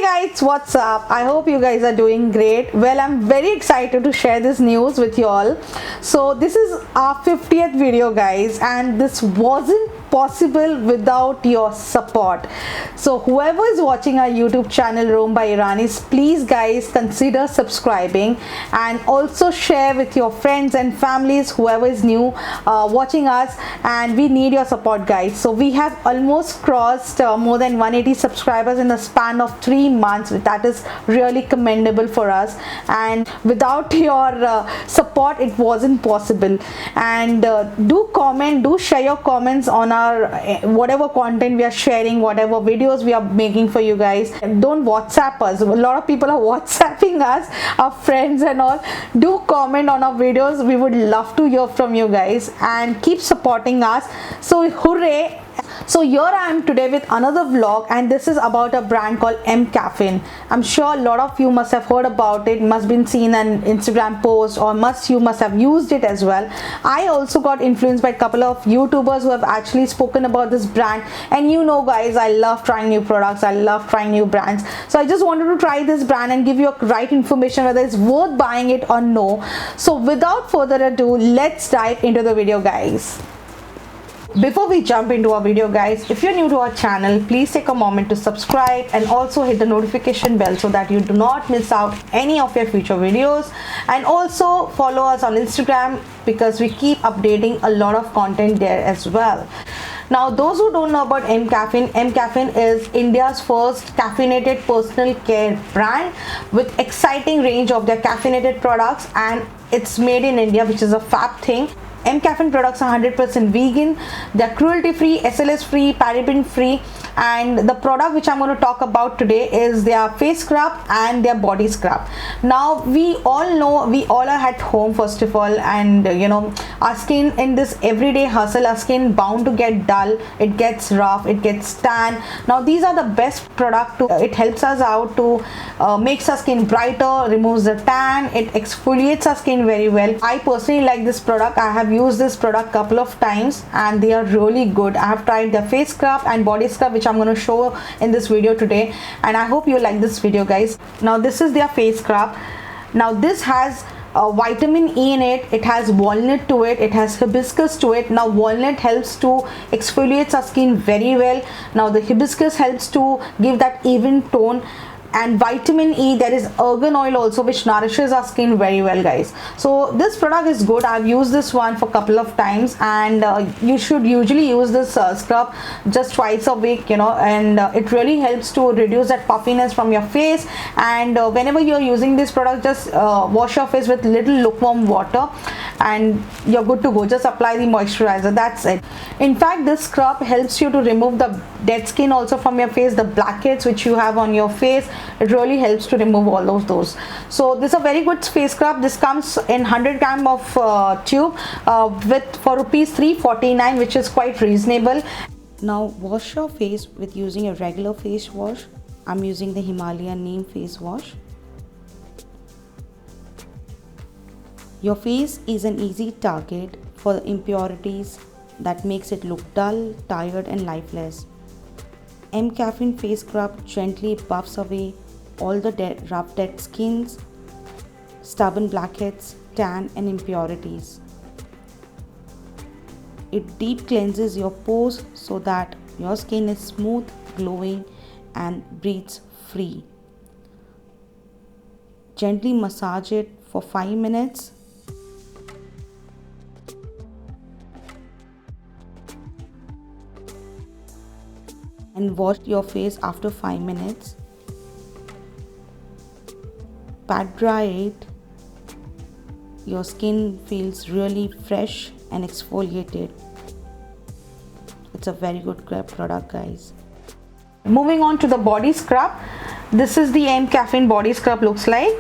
Guys, what's up? I hope you guys are doing great. Well, I'm very excited to share this news with you all. So this is our 50th video, guys, and this wasn't possible without your support. So whoever is watching our YouTube channel Roam by Iranis, please guys consider subscribing and also share with your friends and families, whoever is new watching us, and we need your support, guys. So we have almost crossed more than 180 subscribers in the span of 3 months. That is really commendable for us, and without your support it wasn't possible. And do comment, do share your comments on our whatever content we are sharing, whatever videos we are making for you guys. Don't WhatsApp us. A lot of people are WhatsApping us, our friends and all. Do comment on our videos. We would love to hear from you guys and keep supporting us. So hooray. So here I am today with another vlog, and this is about a brand called M Caffeine. I'm sure a lot of you must have heard about it, must been seen an Instagram post, or you must have used it as well. I also got influenced by a couple of YouTubers who have actually spoken about this brand, and you know guys, I love trying new products, I love trying new brands. So I just wanted to try this brand and give you right information whether it's worth buying it or no. So without further ado, let's dive into the video, guys. Before we jump into our video, guys, if you're new to our channel, please take a moment to subscribe and also hit the notification bell so that you do not miss out any of your future videos. And also follow us on Instagram because we keep updating a lot of content there as well. Now, those who don't know about M Caffeine is India's first caffeinated personal care brand with exciting range of their caffeinated products, and it's made in India, which is a fab thing. M Caffeine products are 100% vegan, they're cruelty free, SLS free, paraben free, and the product which I'm going to talk about today is their face scrub and their body scrub. Now, we all know, we all are at home first of all, and you know, our skin in this everyday hustle, our skin bound to get dull, it gets rough, it gets tan. Now these are the best product to it helps us out to makes our skin brighter, removes the tan, it exfoliates our skin very well. I personally like this product. I have used this product couple of times and they are really good. I have tried their face scrub and body scrub, which I'm going to show in this video today, and I hope you like this video, guys. Now this is their face scrub. Now this has vitamin E in it, it has walnut to it, it has hibiscus to it. Now walnut helps to exfoliate our skin very well. Now the hibiscus helps to give that even tone, and vitamin E, there is argan oil also, which nourishes our skin very well, guys. So this product is good. I've used this one for a couple of times, and you should usually use this scrub just twice a week, you know, and it really helps to reduce that puffiness from your face. And whenever you're using this product, just wash your face with little lukewarm water and you're good to go. Just apply the moisturizer, that's it. In fact, this scrub helps you to remove the dead skin also from your face, the blackheads which you have on your face. It really helps to remove all of those. So this is a very good face scrub. This comes in 100 gram of tube for rupees 349, which is quite reasonable. Now wash your face with using a regular face wash. I'm using the Himalayan Neem face wash. Your face is an easy target for the impurities that makes it look dull, tired and lifeless. M Caffeine face scrub gently buffs away all the rough dead skins, stubborn blackheads, tan and impurities. It deep cleanses your pores so that your skin is smooth, glowing and breathes free. Gently massage it for 5 minutes. And wash your face after 5 minutes. Pat dry it. Your skin feels really fresh and exfoliated. It's a very good product, guys. Moving on to the body scrub. This is the M Caffeine body scrub looks like.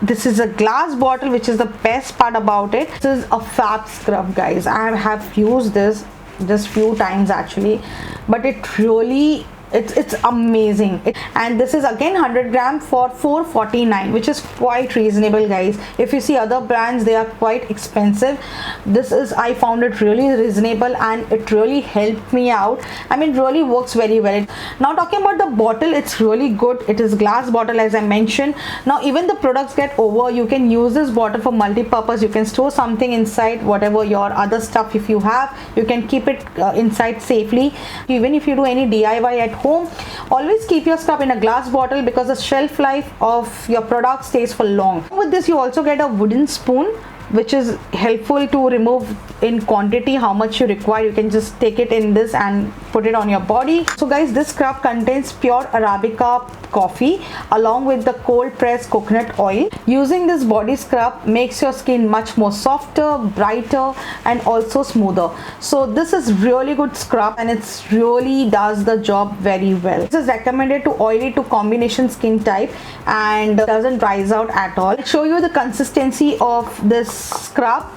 This is a glass bottle, which is the best part about it. This is a fab scrub, guys. I have used this just few times actually, but it really It's amazing. And this is again 100 gram for 449, which is quite reasonable, guys. If you see other brands, they are quite expensive. This is, I found it really reasonable, and it really helped me out. I mean, it really works very well. Now talking about the bottle, it's really good. It is glass bottle, as I mentioned. Now even the products get over, you can use this bottle for multi-purpose. You can store something inside, whatever your other stuff, if you have, you can keep it inside safely. Even if you do any DIY at home, always keep your stuff in a glass bottle, because the shelf life of your product stays for long. With this, you also get a wooden spoon, which is helpful to remove in quantity how much you require. You can just take it in this and put it on your body. So guys, this scrub contains pure Arabica coffee along with the cold pressed coconut oil. Using this body scrub makes your skin much more softer, brighter, and also smoother. So this is really good scrub, and it's really does the job very well. This is recommended to oily to combination skin type and doesn't dries out at all. I'll show you the consistency of this scrub.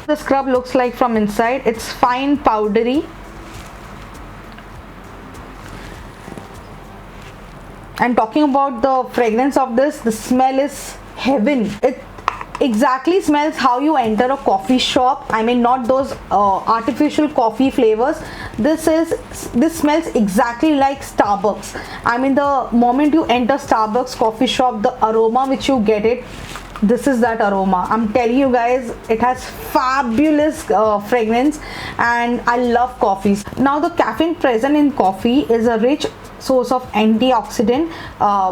The scrub looks like from inside. It's fine powdery, and talking about the fragrance of this, the smell is heaven. It exactly smells how you enter a coffee shop. I mean, not those artificial coffee flavors. This smells exactly like Starbucks. I mean, the moment you enter Starbucks coffee shop, the aroma which you get it, this is that aroma. I'm telling you guys, it has fabulous fragrance, and I love coffees. Now the caffeine present in coffee is a rich source of antioxidant,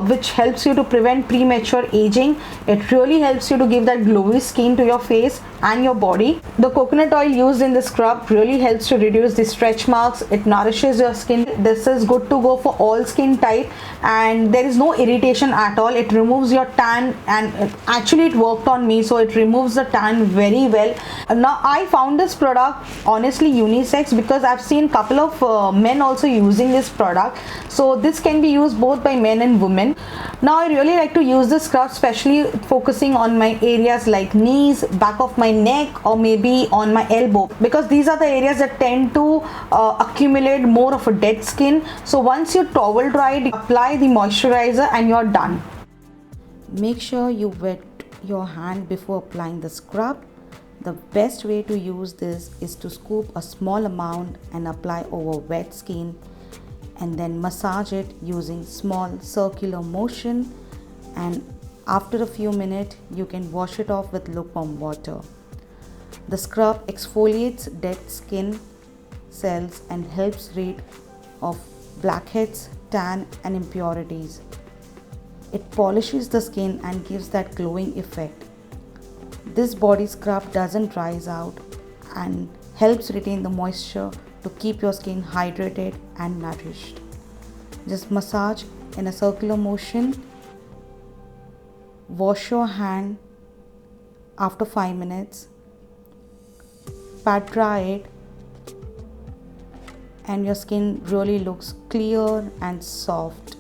which helps you to prevent premature aging. It really helps you to give that glowy skin to your face and your body. The coconut oil used in the scrub really helps to reduce the stretch marks. It nourishes your skin. This is good to go for all skin type, and there is no irritation at all. It removes your tan, and actually it worked on me, so it removes the tan very well. Now I found this product honestly unisex, because I've seen couple of men also using this product, so this can be used both by men and women. Now I really like to use this scrub, especially focusing on my areas like knees, back of my neck, or maybe on my elbow, because these are the areas that tend to accumulate more of a dead skin. So once you towel dried, apply the moisturizer and you're done. Make sure you wet your hand before applying the scrub. The best way to use this is to scoop a small amount and apply over wet skin, and then massage it using small circular motion, and after a few minutes you can wash it off with lukewarm water. The scrub exfoliates dead skin cells and helps rid of blackheads, tan, and impurities. It polishes the skin and gives that glowing effect. This body scrub doesn't dry out and helps retain the moisture to keep your skin hydrated and nourished. Just massage in a circular motion. Wash your hand after 5 minutes. Pat dry it, and your skin really looks clear and soft.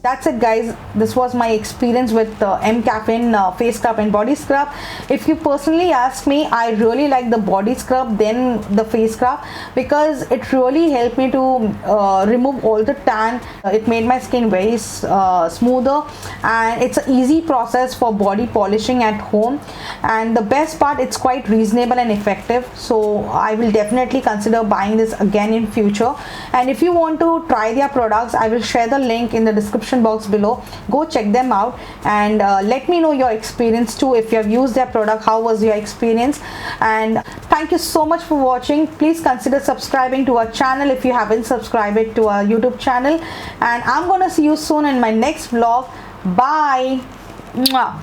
That's it, guys. This was my experience with M Caffeine face scrub and body scrub. If you personally ask me, I really like the body scrub than the face scrub, because it really helped me to remove all the tan. It made my skin very smoother, and it's an easy process for body polishing at home. And the best part, it's quite reasonable and effective, so I will definitely consider buying this again in future. And if you want to try their products, I will share the link in the description box below. Go check them out, and let me know your experience too. If you have used their product, how was your experience? And thank you so much for watching. Please consider subscribing to our channel if you haven't subscribed to our YouTube channel, and I'm gonna see you soon in my next vlog. Bye. Mwah.